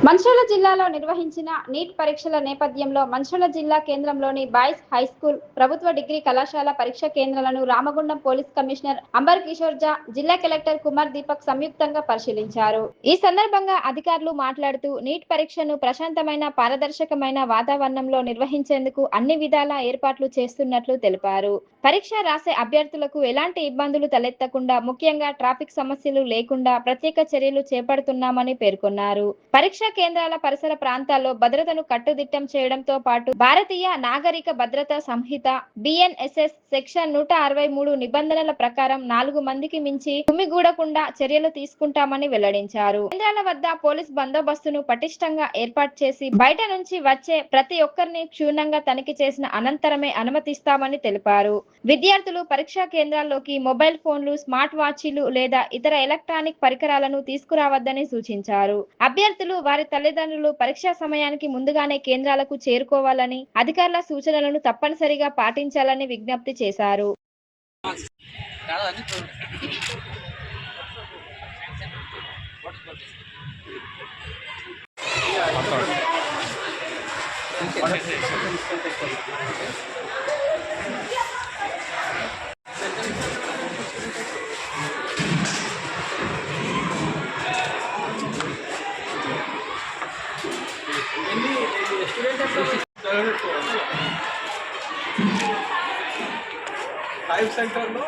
మంచిర్యాల జిల్లాలో నిర్వహించిన నీట్ పరీక్షల నేపథ్యంలో మంచిర్యాల జిల్లా కేంద్రంలోని బాయ్స్ హైస్కూల్ ప్రభుత్వ డిగ్రీ కళాశాల పరీక్ష కేంద్రాలను రామగుండం పోలీస్ కమిషనర్ అంబర్ కిషోర్ జా, జిల్లా కలెక్టర్ కుమార్ దీపక్ సంయుక్తంగా పరిశీలించారు. ఈ సందర్భంగా అధికారులు మాట్లాడుతూ నీట్ పరీక్షను ప్రశాంతమైన, పారదర్శకమైన వాతావరణంలో నిర్వహించేందుకు అన్ని విధాల ఏర్పాట్లు చేస్తున్నట్లు తెలిపారు. పరీక్ష రాసే అభ్యర్థులకు ఎలాంటి ఇబ్బందులు తలెత్తకుండా, ముఖ్యంగా ట్రాఫిక్ సమస్యలు లేకుండా ప్రత్యేక చర్యలు చేపడుతున్నామని పేర్కొన్నారు. పరీక్ష కేంద్రాల పరిసర ప్రాంతాల్లో భద్రతను కట్టుదిట్టం చేయడంతో పాటు భారతీయ నాగరిక భద్రతా సంహిత BNSS సెక్షన్ 163 నిబంధనల ప్రకారం 4 మందికి మించి గుమిగూడకుండా చర్యలు తీసుకుంటామని వెల్లడించారు. కేంద్రాల వద్ద పోలీస్ బందోబస్తును పటిష్టంగా ఏర్పాటు చేసి బయట నుంచి వచ్చే ప్రతి ఒక్కరిని క్షుణ్ణంగా తనిఖీ చేసిన అనంతరమే అనుమతిస్తామని తెలిపారు. విద్యార్థులు పరీక్షా కేంద్రాల్లోకి మొబైల్ ఫోన్లు, స్మార్ట్ వాచీలు లేదా ఇతర ఎలక్ట్రానిక్ పరికరాలను తీసుకురావద్దని సూచించారు. అభ్యర్థులు, వారి తల్లిదండ్రులు పరీక్షా సమయానికి ముందుగానే కేంద్రాలకు చేరుకోవాలని, అధికారుల సూచనలను తప్పనిసరిగా పాటించాలని విజ్ఞప్తి చేశారు. లైవ్ సెంటర్లో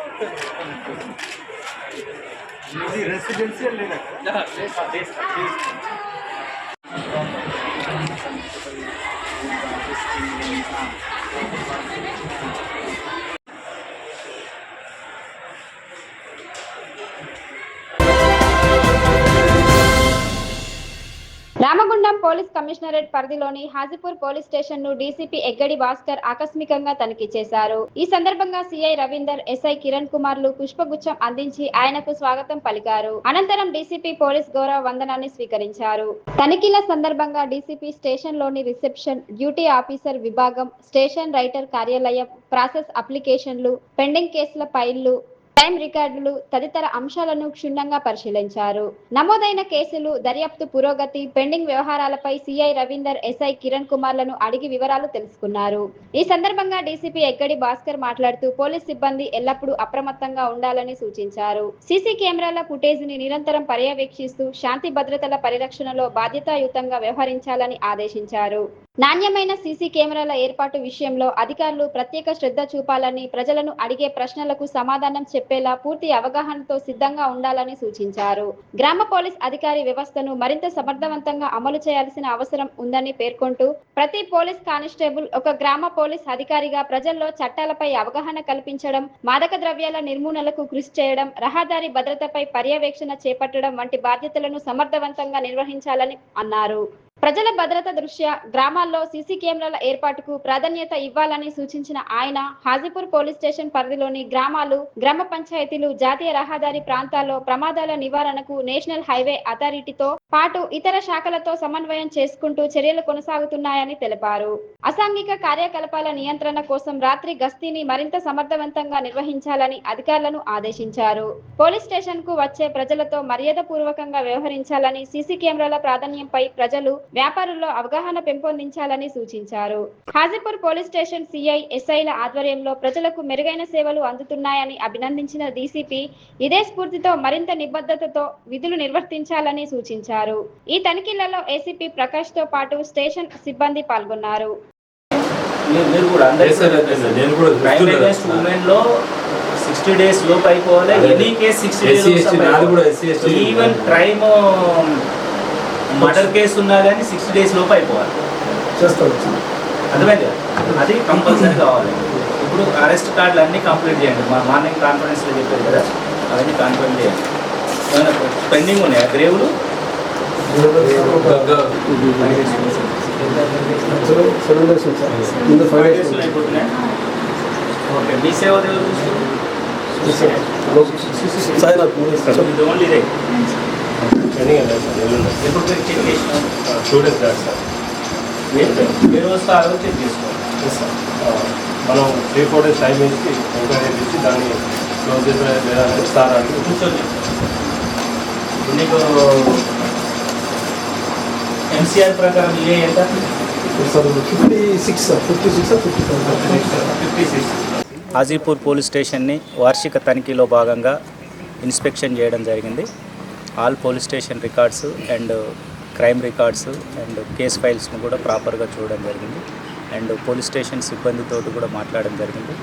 ఇది రెసిడెన్షియల్ లేదా? రామగుండం పోలీస్ కమిషనరేట్ పరిధిలోని హాజీపూర్ పోలీస్ స్టేషన్ ను డీసీపీ ఎగ్గడి భాస్కర్ ఆకస్మికంగా తనిఖీ చేశారు. ఈ సందర్భంగా సిఐ రవీందర్, ఎస్ఐ కిరణ్ కుమార్లు పుష్పగుచ్చం అందించి ఆయనకు స్వాగతం పలికారు. అనంతరం డీసీపీ పోలీస్ గౌరవ వందనాన్ని స్వీకరించారు. తనిఖీల సందర్భంగా డీసీపీ స్టేషన్ లోని రిసెప్షన్, డ్యూటీ ఆఫీసర్ విభాగం, స్టేషన్ రైటర్ కార్యాలయం, ప్రాసెస్ అప్లికేషన్లు, పెండింగ్ కేసుల ఫైళ్లు, టైం రికార్డులు తదితర అంశాలను క్షుణ్ణంగా పరిశీలించారు. నమోదైన కేసులు, దర్యాప్తు పురోగతి, పెండింగ్ వ్యవహారాలపై సిఐ రవీందర్, ఎస్ఐ కిరణ్ కుమార్లను అడిగి వివరాలు తెలుసుకున్నారు. ఈ సందర్భంగా డీసీపీ ఎగ్గడి భాస్కర్ మాట్లాడుతూ పోలీస్ సిబ్బంది ఎల్లప్పుడూ అప్రమత్తంగా ఉండాలని సూచించారు. సీసీ కెమెరాల ఫుటేజీని నిరంతరం పర్యవేక్షిస్తూ శాంతి భద్రతల పరిరక్షణలో బాధ్యతాయుతంగా వ్యవహరించాలని ఆదేశించారు. నాణ్యమైన సీసీ కెమెరాల ఏర్పాటు విషయంలో అధికారులు ప్రత్యేక శ్రద్ధ చూపాలని, ప్రజలను అడిగే ప్రశ్నలకు సమాధానం చెప్పేలా పూర్తి అవగాహనతో సిద్ధంగా ఉండాలని సూచించారు. గ్రామ పోలీస్ అధికారి వ్యవస్థను మరింత సమర్థవంతంగా అమలు చేయాల్సిన అవసరం ఉందని పేర్కొంటూ ప్రతి పోలీస్ కానిస్టేబుల్ ఒక గ్రామ పోలీస్ అధికారిగా ప్రజల్లో చట్టాలపై అవగాహన కల్పించడం, మాదక ద్రవ్యాల నిర్మూలనకు కృషి చేయడం, రహదారి భద్రతపై పర్యవేక్షణ చేపట్టడం వంటి బాధ్యతలను సమర్థవంతంగా నిర్వహించాలని అన్నారు. ప్రజల భద్రత దృష్ట్యా గ్రామాల్లో సీసీ కెమెరాల ఏర్పాటుకు ప్రాధాన్యత ఇవ్వాలని సూచించిన ఆయన హాజీపూర్ పోలీస్ స్టేషన్ పరిధిలోని గ్రామాలు, గ్రామ పంచాయతీలు, జాతీయ రహదారి ప్రాంతాల్లో ప్రమాదాల నివారణకు నేషనల్ హైవే అథారిటీతో పాటు ఇతర శాఖలతో సమన్వయం చేసుకుంటూ చర్యలు కొనసాగుతున్నాయని తెలిపారు. అసాంఘిక కార్యకలాపాల నియంత్రణ కోసం రాత్రి గస్తీని మరింత సమర్థవంతంగా నిర్వహించాలని అధికారులను ఆదేశించారు. పోలీస్ స్టేషన్ కు వచ్చే ప్రజలతో మర్యాదపూర్వకంగా వ్యవహరించాలని, సీసీ కెమెరాల ప్రాధాన్యంపై ప్రజలు, వ్యాపారుల్లో అవగాహన పెంపొందించాలని సూచించారు. హాజీపూర్ పోలీస్ స్టేషన్ సిఐ, ఎస్ఐల ఆధ్వర్యంలో ప్రజలకు మెరుగైన సేవలు అందుతున్నాయని అభినందించిన డీసీపీ ఇదే స్ఫూర్తితో మరింత నిబద్ధతతో విధులు నిర్వర్తించాలని సూచించారు. ఈ తనిఖీలలో ఏసీపీ ప్రకాష్ తో పాటు స్టేషన్ సిబ్బంది పాల్గొన్నారు. days లోపు అయిపోవాలి. Any case 60 days even crime murder case ఉన్నా కానీ 60 days లోపు అయిపోవాలి. అర్థమైంది కదా? అది కంపల్సరీ కావాలి. ఇప్పుడు అరెస్ట్ కార్డులు అన్నీ కంప్లీట్ చేయండి. మా మార్నింగ్ కాన్ఫరెన్స్లో చెప్పారు కదా, అవన్నీ కంప్లీట్ చేయండి. ఏమైనా పెండింగ్ ఉన్నాయా? గ్రేవులు అయిపోతున్నాయి. ఓకే, మీ సేవ ఓన్లీ రే ఎప్పుడు చెక్ చేసినాం? స్టూడెంట్ కాదు సార్, మీరు వస్తే ఆ రోజు చెక్ చేసుకోవాలి సార్. మనం 3-4 days టైం ఇచ్చి ఎంక్వైరీ ఇచ్చి దాన్ని క్లోజ్ చేసిన లేదా సార్ అని కూర్చొని నీకు ఎంసీఆర్ ప్రకారం ఏ ఎంత? 56. హాజీపూర్ పోలీస్ స్టేషన్ని వార్షిక తనిఖీలో భాగంగా ఇన్స్పెక్షన్ చేయడం జరిగింది. All police station records and crime records and case ఫైల్స్ను కూడా ప్రాపర్గా చూడడం జరిగింది. అండ్ పోలీస్ స్టేషన్ సిబ్బందితో కూడా మాట్లాడడం జరిగింది.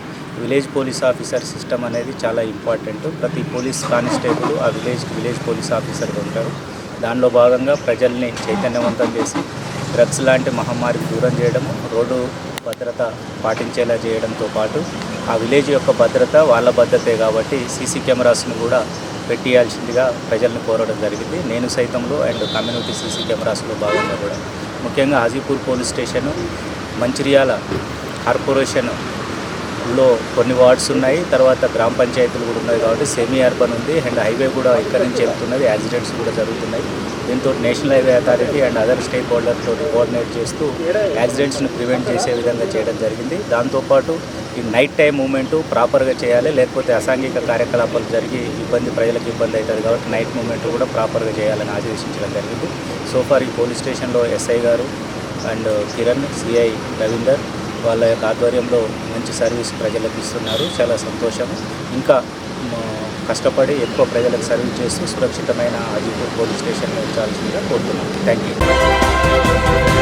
విలేజ్ పోలీస్ ఆఫీసర్ సిస్టమ్ అనేది చాలా ఇంపార్టెంట్. ప్రతి పోలీస్ కానిస్టేబుల్ ఆ విలేజ్ పోలీస్ ఆఫీసర్గా ఉంటారు. దానిలో భాగంగా ప్రజల్ని చైతన్యవంతం చేసి డ్రగ్స్ లాంటి మహమ్మారికి దూరం చేయడము, రోడ్డు భద్రత పాటించేలా చేయడంతో పాటు ఆ విలేజ్ యొక్క భద్రత వాళ్ళ భద్రతే కాబట్టి సీసీ కెమెరాస్ను కూడా పెట్టియాల్సిందిగా ప్రజలను కోరడం జరిగింది. నేను సైతంలో అండ్ కమ్యూనిటీ సీసీ కెమెరాస్లో భాగంగా కూడా ముఖ్యంగా హాజీపూర్ పోలీస్ స్టేషను మంచిర్యాల కార్పొరేషన్లో కొన్ని వార్డ్స్ ఉన్నాయి, తర్వాత గ్రామ పంచాయతీలు కూడా ఉన్నాయి కాబట్టి సెమీ అర్బన్ ఉంది అండ్ హైవే కూడా ఇక్కడి నుంచి వెళ్తున్నది. యాక్సిడెంట్స్ కూడా జరుగుతున్నాయి. దీంతో national highway authority and other స్టేక్ హోల్డర్తో కోఆర్డినేట్ చేస్తూ యాక్సిడెంట్స్ని ప్రివెంట్ చేసే విధంగా చేయడం జరిగింది. దాంతోపాటు ఈ నైట్ టైం మూమెంటు ప్రాపర్గా చేయాలి, లేకపోతే అసాంఘిక కార్యకలాపాలు జరిగి ప్రజలకు ఇబ్బంది అవుతుంది కాబట్టి నైట్ మూమెంట్ కూడా ప్రాపర్గా చేయాలని ఆదేశించడం జరిగింది. సోఫార్ ఈ పోలీస్ స్టేషన్లో ఎస్ఐ గారు అండ్ కిరణ్, సిఐ రవీందర్ వాళ్ళ యొక్క ఆధ్వర్యంలో మంచి సర్వీస్ ప్రజలకు ఇస్తున్నారు. చాలా సంతోషం. ఇంకా కష్టపడి ఎక్కువ ప్రజలకు సర్వీస్ చేస్తూ సురక్షితమైన హాజీపూర్ పోలీస్ స్టేషన్లో ఉంచాల్సిందిగా కోరుతున్నాను. Thank you.